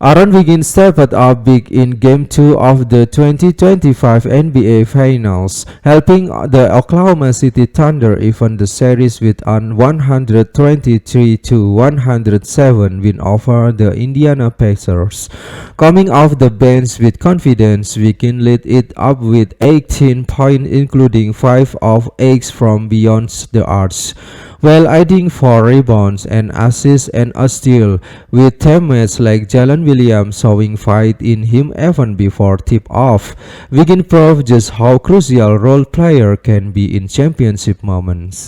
Aaron Wiggins stepped up big in Game 2 of the 2025 NBA Finals, helping the Oklahoma City Thunder even the series with an 123-107 win over the Indiana Pacers. Coming off the bench with confidence, Wiggins lit it up with 18 points, including 5 of 8 from beyond the arc, while adding 4 rebounds and assists and a steal, with teammates like Jalen Williams showing fight in him even before tip-off. Wiggins proved just how crucial role player can be in championship moments.